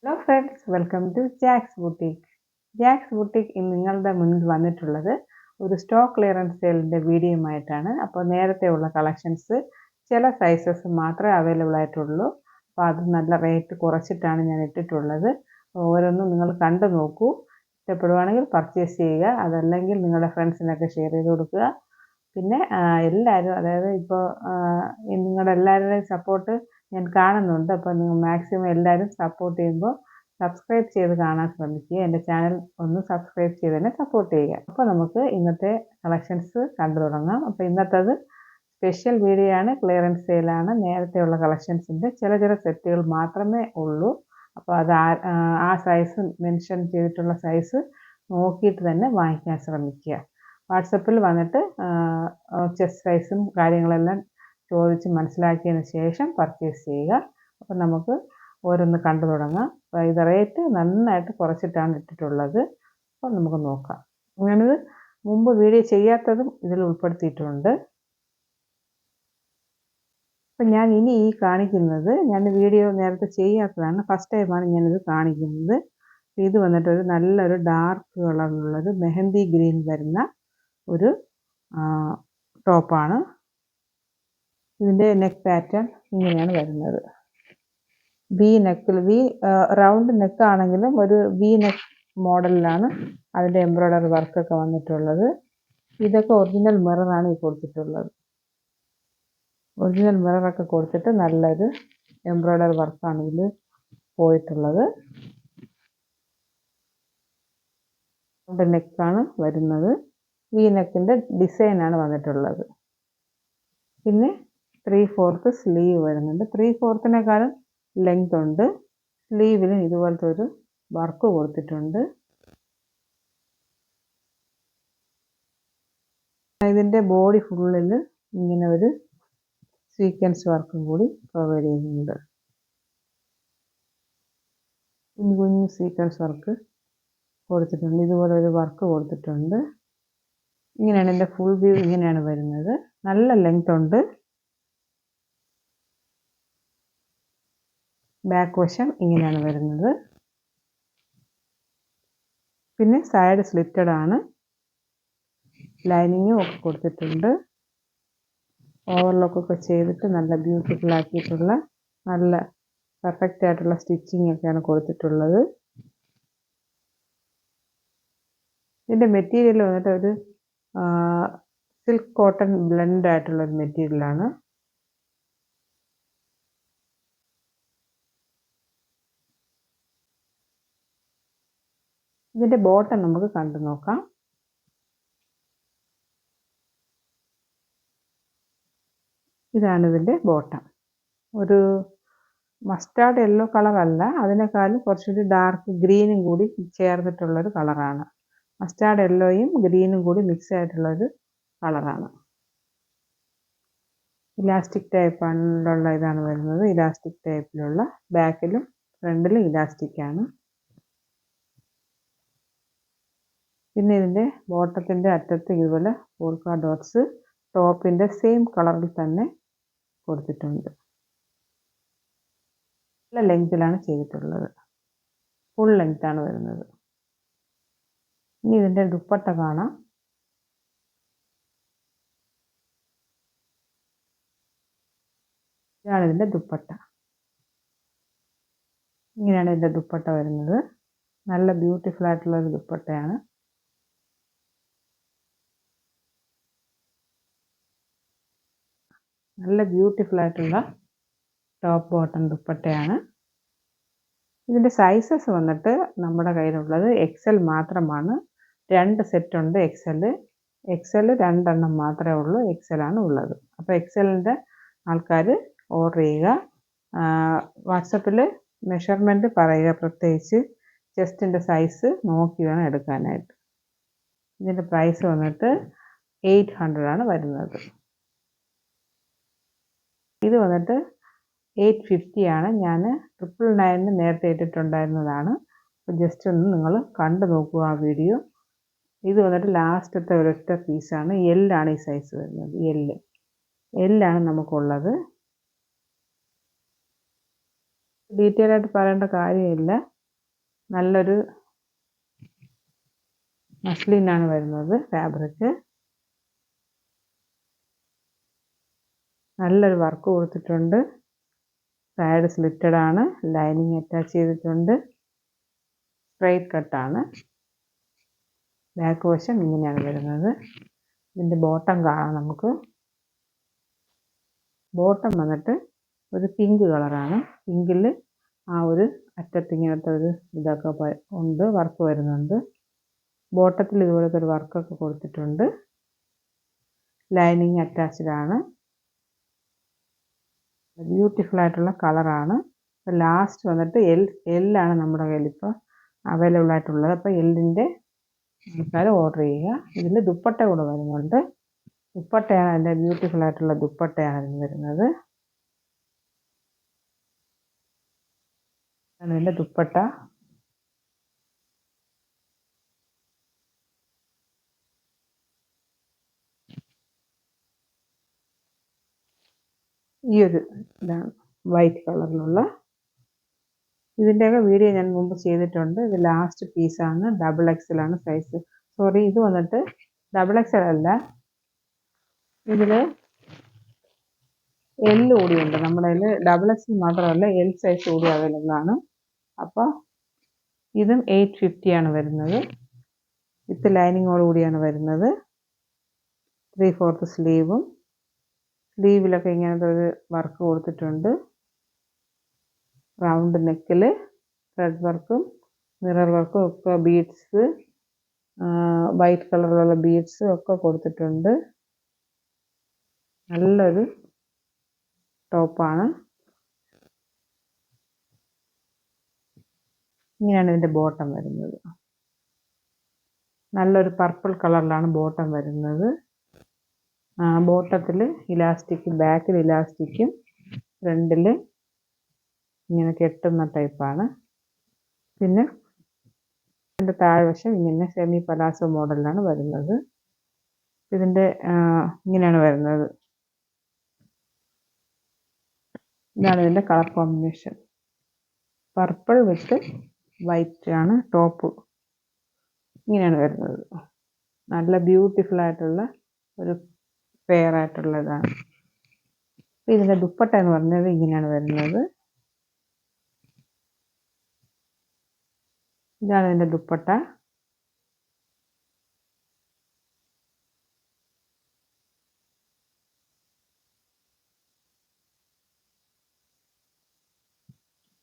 Hello friends, welcome to Jacks boutique. Jacks boutique ഇന്ന് നിങ്ങളുടെ മുന്നിൽ വന്നിട്ടുള്ളത് ഒരു സ്റ്റോക്ക് ക്ലിയറൻസ് സെയിലിൻ്റെ വീഡിയോയുമായിട്ടാണ്. അപ്പോൾ നേരത്തെ ഉള്ള കളക്ഷൻസ് ചില സൈസസ് മാത്രമേ അവൈലബിൾ ആയിട്ടുള്ളൂ. അപ്പോൾ അത് നല്ല റേറ്റ് കുറച്ചിട്ടാണ് ഞാൻ ഇട്ടിട്ടുള്ളത്. ഓരോന്നും നിങ്ങൾ കണ്ടു നോക്കൂ. ഇഷ്ടപ്പെടുവാണെങ്കിൽ പർച്ചേസ് ചെയ്യുക, അതല്ലെങ്കിൽ നിങ്ങളുടെ ഫ്രണ്ട്സിനൊക്കെ ഷെയർ ചെയ്ത് കൊടുക്കുക. പിന്നെ എല്ലാവരും, അതായത് ഇപ്പോൾ നിങ്ങളുടെ എല്ലാവരുടെയും സപ്പോർട്ട് ഞാൻ കാണുന്നുണ്ട്. അപ്പോൾ നിങ്ങൾ മാക്സിമം എല്ലാവരും സപ്പോർട്ട് ചെയ്യുമ്പോൾ സബ്സ്ക്രൈബ് ചെയ്ത് കാണാൻ ശ്രമിക്കുക. എൻ്റെ ചാനൽ ഒന്ന് സബ്സ്ക്രൈബ് ചെയ്ത് തന്നെ സപ്പോർട്ട് ചെയ്യുക. അപ്പോൾ നമുക്ക് ഇന്നത്തെ കളക്ഷൻസ് കണ്ടു തുടങ്ങാം. അപ്പോൾ ഇന്നത്തേത് സ്പെഷ്യൽ വീഡിയോ ആണ്, ക്ലിയറൻസ് സെയിലാണ്. നേരത്തെയുള്ള കളക്ഷൻസിൻ്റെ ചില സെറ്റുകൾ മാത്രമേ ഉള്ളൂ. അപ്പോൾ അത് ആ സൈസ് മെൻഷൻ ചെയ്തിട്ടുള്ള സൈസ് നോക്കിയിട്ട് തന്നെ വാങ്ങിക്കാൻ ശ്രമിക്കുക. വാട്സപ്പിൽ വന്നിട്ട് ചെസ്റ്റ് സൈസും കാര്യങ്ങളെല്ലാം ചോദിച്ച് മനസ്സിലാക്കിയതിന് ശേഷം പർച്ചേസ് ചെയ്യുക. അപ്പോൾ നമുക്ക് ഓരോന്ന് കണ്ടു തുടങ്ങാം. അപ്പോൾ ഇത് റേറ്റ് നന്നായിട്ട് കുറച്ചിട്ടാണ് ഇട്ടിട്ടുള്ളത്. അപ്പോൾ നമുക്ക് നോക്കാം. ഞാനിത് മുമ്പ് വീഡിയോ ചെയ്യാത്തതും ഇതിൽ ഉൾപ്പെടുത്തിയിട്ടുണ്ട്. അപ്പം ഞാൻ ഇനി ഈ കാണിക്കുന്നത്, ഞാൻ വീഡിയോ നേരത്തെ ചെയ്യാത്തതാണ്, ഫസ്റ്റ് ടൈമാണ് ഞാനിത് കാണിക്കുന്നത്. ഇത് വന്നിട്ടൊരു നല്ലൊരു ഡാർക്ക് കളറിലുള്ളൊരു മെഹന്തി ഗ്രീൻ വരുന്ന ഒരു ടോപ്പാണ്. ഇതിൻ്റെ നെക്ക് പാറ്റേൺ ഇങ്ങനെയാണ് വരുന്നത്. വി നെക്കിൽ, റൗണ്ട് നെക്കാണെങ്കിലും ഒരു വി നെക്ക് മോഡലിലാണ് അതിൻ്റെ എംബ്രോയ്ഡറി വർക്കൊക്കെ വന്നിട്ടുള്ളത്. ഇതൊക്കെ ഒറിജിനൽ മിററാണ് ഈ കൊടുത്തിട്ടുള്ളത്. ഒറിജിനൽ മിററൊക്കെ കൊടുത്തിട്ട് നല്ലൊരു എംബ്രോയ്ഡറി വർക്കാണ് ഇതിൽ പോയിട്ടുള്ളത്. റൗണ്ട് നെക്കാണ് വരുന്നത്. വി നെക്കിൻ്റെ ഡിസൈനാണ് വന്നിട്ടുള്ളത്. പിന്നെ 3/4 സ്ലീവ് വരുന്നുണ്ട്. 3/4 ലെങ്ത് ഉണ്ട്. സ്ലീവിലും ഇതുപോലത്തെ ഒരു വർക്ക് കൊടുത്തിട്ടുണ്ട്. ഇതിൻ്റെ ബോഡി ഫുള്ളിൽ ഇങ്ങനെ ഒരു സീക്വൻസ് വർക്കും കൂടി പ്രൊവൈഡ് ചെയ്യുന്നുണ്ട്. കുഞ്ഞു സീക്വൻസ് വർക്ക് കൊടുത്തിട്ടുണ്ട്. ഇതുപോലെ ഒരു വർക്ക് കൊടുത്തിട്ടുണ്ട്. ഇങ്ങനെയാണ് എൻ്റെ ഫുൾ വ്യൂ, ഇങ്ങനെയാണ് വരുന്നത്. നല്ല ലെങ്ത് ഉണ്ട്. ബാക്ക് വശം ഇങ്ങനെയാണ് വരുന്നത്. പിന്നെ സൈഡ് സ്ലിറ്റഡ് ആണ്. ലൈനിങ്ങും ഒക്കെ കൊടുത്തിട്ടുണ്ട്. ഓവർലോക്കൊക്കെ ചെയ്തിട്ട് നല്ല ബ്യൂട്ടിഫുൾ ആക്കിയിട്ടുള്ള നല്ല പെർഫെക്റ്റ് ആയിട്ടുള്ള സ്റ്റിച്ചിങ് ഒക്കെയാണ് കൊടുത്തിട്ടുള്ളത്. ഇതിൻ്റെ മെറ്റീരിയൽ വന്നിട്ട് ഒരു സിൽക്ക് കോട്ടൺ ബ്ലെൻഡ് ആയിട്ടുള്ളൊരു മെറ്റീരിയലാണ്. ഇതിൻ്റെ ബോട്ടം നമുക്ക് കണ്ടു നോക്കാം. ഇതാണ് ഇതിൻ്റെ ബോട്ടം. ഒരു മസ്റ്റാർഡ് യെല്ലോ കളറല്ല, അതിനേക്കാളും കുറച്ചുകൂടി ഡാർക്ക് ഗ്രീനും കൂടി ചേർന്നിട്ടുള്ളൊരു കളറാണ്. മസ്റ്റാർഡ് യെല്ലോയും ഗ്രീനും കൂടി മിക്സ് ആയിട്ടുള്ളൊരു കളറാണ്. ഇലാസ്റ്റിക് ടൈപ്പാണുള്ള ഇതാണ് വരുന്നത്. ഇലാസ്റ്റിക് ടൈപ്പിലുള്ള, ബാക്കിലും ഫ്രണ്ടിലും ഇലാസ്റ്റിക്കാണ്. പിന്നെ ഇതിൻ്റെ ബോട്ടത്തിൻ്റെ അറ്റത്ത് ഇതുപോലെ പോൾക്ക ഡോട്ട്സ് ടോപ്പിൻ്റെ സെയിം കളറിൽ തന്നെ കൊടുത്തിട്ടുണ്ട്. നല്ല ലെങ്തിലാണ് ചെയ്തിട്ടുള്ളത്. ഫുൾ ലെങ്താണ് വരുന്നത്. ഇനി ഇതിൻ്റെ ദുപ്പട്ട കാണാം. ഇതാണ് ഇതിൻ്റെ ദുപ്പട്ട. ഇങ്ങനെയാണ് ഇതിൻ്റെ ദുപ്പട്ട വരുന്നത്. നല്ല ബ്യൂട്ടിഫുൾ ആയിട്ടുള്ളൊരു ദുപ്പട്ടയാണ്. നല്ല ബ്യൂട്ടിഫുൾ ആയിട്ടുള്ള ടോപ്പ് ബോട്ടം ദുപ്പട്ടയാണ്. ഇതിൻ്റെ സൈസസ് വന്നിട്ട് നമ്മുടെ കയ്യിലുള്ളത് XL മാത്രമാണ്. 2 സെറ്റ് ഉണ്ട്. XL 2 എണ്ണം മാത്രമേ ഉള്ളൂ. XL ആണ് ഉള്ളത്. അപ്പോൾ XLൻ്റെ ആൾക്കാർ ഓർഡർ ചെയ്യുക. വാട്സപ്പിൽ മെഷർമെൻറ്റ് പറയുക, പ്രത്യേകിച്ച് ചെസ്റ്റിൻ്റെ സൈസ് നോക്കി വേണം എടുക്കാനായിട്ട്. ഇതിൻ്റെ പ്രൈസ് വന്നിട്ട് 800 ആണ് വരുന്നത്. ഇത് വന്നിട്ട് 850 ആണ്. ഞാൻ 999 നേരത്തെ ഇട്ടിട്ടുണ്ടായിരുന്നതാണ്. അപ്പോൾ ജസ്റ്റ് ഒന്ന് നിങ്ങൾ കണ്ടു നോക്കുക ആ വീഡിയോ. ഇത് വന്നിട്ട് ലാസ്റ്റത്തെ ഒരൊറ്റ പീസാണ്. ആണ് ഈ സൈസ് വരുന്നത്. ആണ് നമുക്കുള്ളത്. ഡീറ്റെയിൽ ആയിട്ട് പറയേണ്ട കാര്യമില്ല. നല്ലൊരു മസ്ലിനാണ് വരുന്നത് ഫാബ്രിക്. നല്ലൊരു വർക്ക് കൊടുത്തിട്ടുണ്ട്. സൈഡ് സ്ലിറ്റഡ് ആണ്. ലൈനിങ് അറ്റാച്ച് ചെയ്തിട്ടുണ്ട്. സ്ട്രൈറ്റ് കട്ടാണ്. ബാക്ക് വശം ഇങ്ങനെയാണ് വരുന്നത്. ഇതിൻ്റെ ബോട്ടം കാണാം നമുക്ക്. ബോട്ടം വന്നിട്ട് ഒരു പിങ്ക് കളറാണ്. പിങ്കിൽ ആ ഒരു അറ്റത്ത് ഇങ്ങനത്തെ ഒരു ഇതൊക്കെ ഉണ്ട്, വർക്ക് വരുന്നുണ്ട്. ബോട്ടത്തിൽ ഇതുപോലത്തെ ഒരു വർക്കൊക്കെ കൊടുത്തിട്ടുണ്ട്. ലൈനിങ് അറ്റാച്ച്ഡ് ആണ്. ബ്യൂട്ടിഫുൾ ആയിട്ടുള്ള കളറാണ്. അപ്പോൾ ലാസ്റ്റ് വന്നിട്ട് എല്ലാണ് നമ്മുടെ കയ്യിൽ ഇപ്പോൾ അവൈലബിൾ ആയിട്ടുള്ളത്. അപ്പോൾ എല്ലിൻ്റെ ആൾക്കാർ ഓർഡർ ചെയ്യുക. ഇതിൽ ദുപ്പട്ട കൂടെ വരുന്നുണ്ട്. ദുപ്പട്ടയാണ് അതിൻ്റെ ബ്യൂട്ടിഫുൾ ആയിട്ടുള്ള ദുപ്പട്ടയാണ് ഇതിന് വരുന്നത്. ഇതിൻ്റെ ദുപ്പട്ട ഈ ഒരു ഇതാണ്, വൈറ്റ് കളറിലുള്ള. ഇതിൻ്റെയൊക്കെ വീഡിയോ ഞാൻ മുമ്പ് ചെയ്തിട്ടുണ്ട്. ഇത് ലാസ്റ്റ് പീസാണ്. ഡബിൾ എക്സൽ ആണ് സൈസ്. സോറി, ഇത് വന്നിട്ട് ഡബിൾ എക്സൽ അല്ല, ഇതിൽ എൽ കൂടിയുണ്ട്. നമ്മുടെ കയ്യിൽ ഡബിൾ എക്സൽ മാത്രമല്ല, എൽ സൈസ് കൂടി അവൈലബിൾ ആണ്. അപ്പോൾ ഇതും 850 ആണ് വരുന്നത്. വിത്ത് ലൈനിങ്ങോട് കൂടിയാണ് വരുന്നത്. 3/4 സ്ലീവും. സ്ലീവിലൊക്കെ ഇങ്ങനത്തെ ഒരു വർക്ക് കൊടുത്തിട്ടുണ്ട്. റൗണ്ട് നെക്കിൽ ത്രെഡ് വർക്കും മിറർ വർക്കും ഒക്കെ, ബീഡ്സ്, വൈറ്റ് കളറിലുള്ള ബീഡ്സും ഒക്കെ കൊടുത്തിട്ടുണ്ട്. നല്ലൊരു ടോപ്പാണ്. ഇങ്ങനെയാണ് ഇതിൻ്റെ ബോട്ടം വരുന്നത്. നല്ലൊരു പർപ്പിൾ കളറിലാണ് ബോട്ടം വരുന്നത്. ബോട്ടത്തിൽ ഇലാസ്റ്റിക്, ബാക്കിൽ ഇലാസ്റ്റിക്കും ഫ്രണ്ടിൽ ഇങ്ങനെ കെട്ടുന്ന ടൈപ്പാണ്. പിന്നെ ഇതിൻ്റെ താഴ്വശം ഇങ്ങനെ സെമി പലാസോ മോഡലിലാണ് വരുന്നത്. ഇതിൻ്റെ ഇങ്ങനെയാണ് വരുന്നത്. ഇതാണ് ഇതിൻ്റെ കളർ കോമ്പിനേഷൻ. പർപ്പിൾ വിത്ത് വൈറ്റ് ആണ് ടോപ്പ്. ഇങ്ങനെയാണ് വരുന്നത്. നല്ല ബ്യൂട്ടിഫുൾ ആയിട്ടുള്ള ഒരു പെയർ ആയിട്ടുള്ളതാണ്. ഇതിൻ്റെ ദുപ്പട്ട എന്ന് പറഞ്ഞത് ഇങ്ങനെയാണ് വരുന്നത്. ഇതാണ് ഇതിൻ്റെ ദുപ്പട്ട.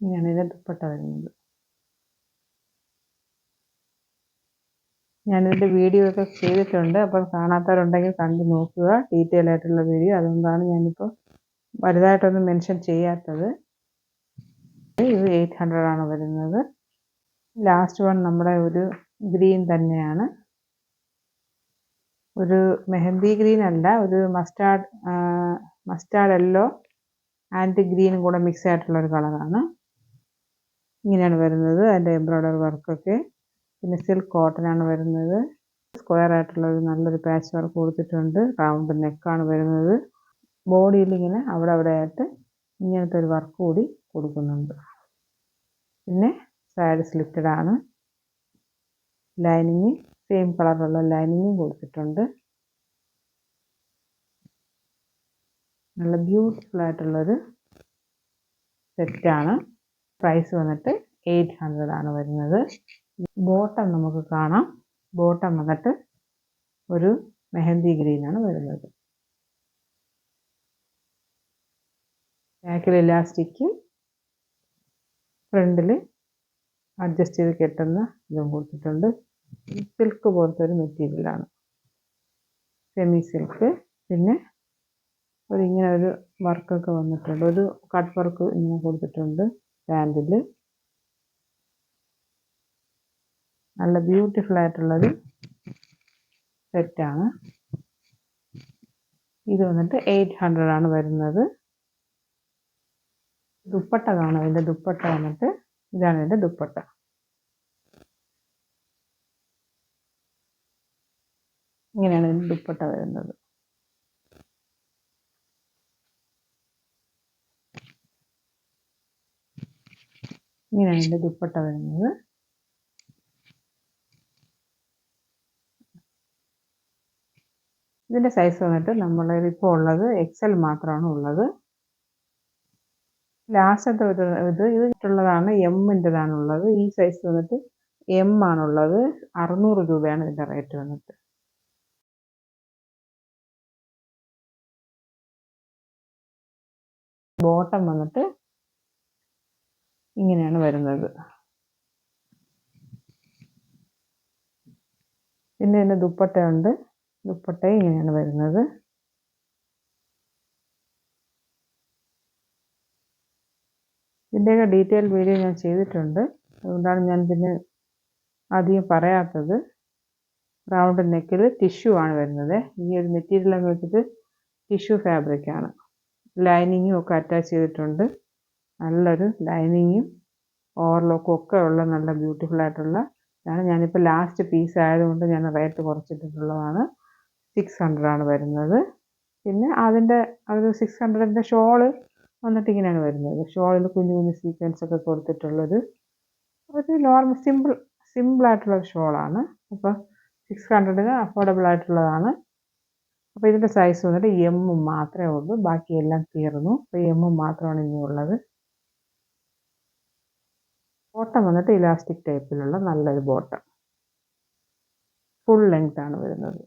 ഇങ്ങനെയാണ് ഇതിൻ്റെ ദുപ്പട്ട വരുന്നത്. ഞാനിതിൻ്റെ വീഡിയോ ഒക്കെ ചെയ്തിട്ടുണ്ട്. അപ്പോൾ കാണാത്തവരുണ്ടെങ്കിൽ കണ്ടു നോക്കുക, ഡീറ്റെയിൽ ആയിട്ടുള്ള വീഡിയോ. അതുകൊണ്ടാണ് ഞാനിപ്പോൾ വലുതായിട്ടൊന്നും മെൻഷൻ ചെയ്യാത്തത്. ഇത് 800 ആണ് വരുന്നത്. ലാസ്റ്റ് വൺ നമ്മുടെ ഒരു ഗ്രീൻ തന്നെയാണ്. ഒരു മെഹന്തി ഗ്രീൻ അല്ല, ഒരു മസ്റ്റാർഡ് യെല്ലോ ആൻഡ് ഗ്രീനും കൂടെ മിക്സ് ആയിട്ടുള്ള ഒരു കളറാണ്. ഇങ്ങനെയാണ് വരുന്നത്. അതിൻ്റെ എംബ്രോയ്ഡറി വർക്കൊക്കെ. പിന്നെ സിൽക്ക് കോട്ടൺ ആണ് വരുന്നത്. സ്ക്വയർ ആയിട്ടുള്ള ഒരു നല്ലൊരു പാച്ച് വർക്ക് കൊടുത്തിട്ടുണ്ട്. റൗണ്ട് നെക്കാണ് വരുന്നത്. ബോഡിയിൽ ഇങ്ങനെ അവിടെ ആയിട്ട് ഇങ്ങനത്തെ ഒരു വർക്ക് കൂടി കൊടുക്കുന്നുണ്ട്. പിന്നെ സൈഡ് സ്ലിറ്റഡ് ആണ്. ലൈനിങ് സെയിം കളറുള്ള ലൈനിങ്ങും കൊടുത്തിട്ടുണ്ട്. നല്ല ബ്യൂട്ടിഫുൾ ആയിട്ടുള്ളൊരു സെറ്റാണ്. പ്രൈസ് വന്നിട്ട് 800 ആണ് വരുന്നത്. ബോട്ടം നമുക്ക് കാണാം. ബോട്ടം വന്നിട്ട് ഒരു മെഹന്തി ഗ്രീനാണ് വരുന്നത്. ബാക്കിൽ ഇലാസ്റ്റിക്കും ഫ്രണ്ടിൽ അഡ്ജസ്റ്റ് ചെയ്ത് കെട്ടുന്ന ഇതും കൊടുത്തിട്ടുണ്ട്. സിൽക്ക് പോലത്തെ ഒരു മെറ്റീരിയലാണ്, സെമി സിൽക്ക്. പിന്നെ ഇങ്ങനെ ഒരു വർക്കൊക്കെ വന്നിട്ടുണ്ട്. ഒരു കട്ട് വർക്ക് ഇങ്ങനെ കൊടുത്തിട്ടുണ്ട് പാൻറ്റിൽ. നല്ല ബ്യൂട്ടിഫുൾ ആയിട്ടുള്ളൊരു സെറ്റാണ്. ഇത് വന്നിട്ട് 800 ആണ് വരുന്നത്. ദുപ്പട്ട കാണാം. ഇതിൻ്റെ ദുപ്പട്ട വന്നിട്ട് ഇതാണ് ഇതിൻ്റെ ദുപ്പട്ട. ഇങ്ങനെയാണ് ഇതിൻ്റെ ദുപ്പട്ട വരുന്നത്. ഇങ്ങനെയാണ് ഇതിൻ്റെ ദുപ്പട്ട വരുന്നത്. ഇതിൻ്റെ സൈസ് വന്നിട്ട് ഇപ്പോൾ ഉള്ളത് XL മാത്രമാണ് ഉള്ളത്. ലാസ്റ്റത്തെ ഇതിട്ടുള്ളതാണ് എമ്മിൻ്റെതാണുള്ളത്. ഈ സൈസ് വന്നിട്ട് M ആണുള്ളത്. 600 രൂപയാണ് ഇതിൻ്റെ റേറ്റ് വന്നിട്ട്. ബോട്ടം വന്നിട്ട് ഇങ്ങനെയാണ് വരുന്നത്. പിന്നെ ഇതിൻ്റെ ദുപ്പട്ടയുണ്ട്. ദുപ്പട്ടയും ഇങ്ങനെയാണ് വരുന്നത്. ഇതിൻ്റെയൊക്കെ ഡീറ്റെയിൽ വീഡിയോ ഞാൻ ചെയ്തിട്ടുണ്ട്. അതുകൊണ്ടാണ് ഞാൻ പിന്നെ അധികം പറയാത്തത്. റൗണ്ട് നെക്കിൽ ടിഷ്യൂ ആണ് വരുന്നത്. ഈ ഒരു മെറ്റീരിയൽ എന്ന് വെച്ചിട്ട് ടിഷ്യൂ ഫാബ്രിക്കാണ്. ലൈനിങ്ങും ഒക്കെ അറ്റാച്ച് ചെയ്തിട്ടുണ്ട്. നല്ലൊരു ലൈനിങ്ങും ഓവർലോക്കും ഒക്കെ ഉള്ള നല്ല ബ്യൂട്ടിഫുൾ ആയിട്ടുള്ള ഇതാണ്. ഞാനിപ്പോൾ ലാസ്റ്റ് പീസ് ആയതുകൊണ്ട് ഞാൻ റേറ്റ് കുറച്ചിട്ടുള്ളതാണ്. 600 ആണ് വരുന്നത്. പിന്നെ അതിൻ്റെ 600ൻ്റെ ഷോള് വന്നിട്ട് ഇങ്ങനെയാണ് വരുന്നത്. ഷോളിൽ കുഞ്ഞു കുഞ്ഞു സീക്വൻസ് ഒക്കെ കൊടുത്തിട്ടുള്ളൊരു നോർമൽ സിമ്പിളായിട്ടുള്ളൊരു ഷോളാണ്. അപ്പോൾ 600 അഫോർഡബിൾ ആയിട്ടുള്ളതാണ്. അപ്പോൾ ഇതിൻ്റെ സൈസ് വന്നിട്ട് M മാത്രമേ ഉള്ളൂ. ബാക്കിയെല്ലാം തീർന്നു. അപ്പോൾ M മാത്രമാണ് ഇനി ഉള്ളത്. ബോട്ടം വന്നിട്ട് ഇലാസ്റ്റിക് ടൈപ്പിലുള്ള നല്ലൊരു ബോട്ടം. ഫുൾ ലെങ്ത് ആണ് വരുന്നത്.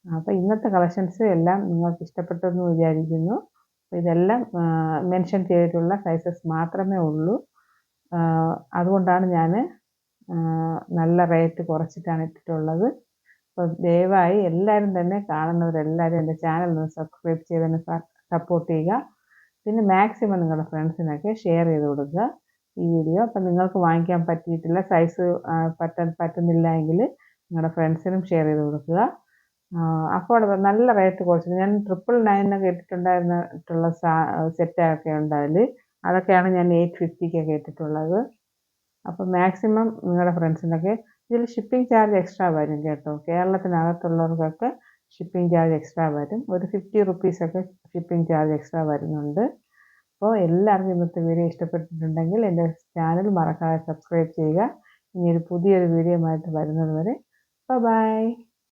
അപ്പോൾ ഇന്നത്തെ കളക്ഷൻസ് എല്ലാം നിങ്ങൾക്ക് ഇഷ്ടപ്പെട്ടെന്ന് വിചാരിക്കുന്നു. അപ്പോൾ ഇതെല്ലാം മെൻഷൻ ചെയ്തിട്ടുള്ള സൈസസ് മാത്രമേ ഉള്ളൂ. അതുകൊണ്ടാണ് ഞാൻ നല്ല റേറ്റ് കുറച്ചിട്ടാണ് ഇട്ടിട്ടുള്ളത്. അപ്പോൾ ദയവായി എല്ലാവരും തന്നെ കാണുന്നവരെല്ലാവരും എൻ്റെ ചാനൽ ഒന്ന് സബ്സ്ക്രൈബ് ചെയ്ത് തന്നെ സപ്പോർട്ട് ചെയ്യുക. പിന്നെ മാക്സിമം നിങ്ങളുടെ ഫ്രണ്ട്സിനൊക്കെ ഷെയർ ചെയ്ത് കൊടുക്കുക ഈ വീഡിയോ. അപ്പം നിങ്ങൾക്ക് വാങ്ങിക്കാൻ പറ്റിയിട്ടില്ല, സൈസ് പറ്റുന്നില്ല എങ്കിൽ നിങ്ങളുടെ ഫ്രണ്ട്സിനും ഷെയർ ചെയ്ത് കൊടുക്കുക. അഫോർഡബിൾ നല്ല റേറ്റ് കുറച്ചിട്ട് ഞാൻ 999 ഇട്ടിട്ടുണ്ടായിരുന്നിട്ടുള്ള സെറ്റൊക്കെ ഉണ്ട് അതിൽ. അതൊക്കെയാണ് ഞാൻ 850 ഇട്ടിട്ടുള്ളത്. അപ്പോൾ മാക്സിമം നിങ്ങളുടെ ഫ്രണ്ട്സിനൊക്കെ ഇതിൽ ഷിപ്പിംഗ് ചാർജ് എക്സ്ട്രാ വരും കേട്ടോ. കേരളത്തിനകത്തുള്ളവർക്കൊക്കെ ഷിപ്പിംഗ് ചാർജ് എക്സ്ട്രാ വരും. ഒരു 50 റുപ്പീസൊക്കെ ഷിപ്പിംഗ് ചാർജ് എക്സ്ട്രാ വരുന്നുണ്ട്. അപ്പോൾ എല്ലാവർക്കും ഇന്നത്തെ വീഡിയോ ഇഷ്ടപ്പെട്ടിട്ടുണ്ടെങ്കിൽ എൻ്റെ ചാനൽ മറക്കാതെ സബ്സ്ക്രൈബ് ചെയ്യുക. ഇനി ഒരു പുതിയൊരു വീഡിയോ ആയിട്ട് വരുന്നത് വരെ ബൈ.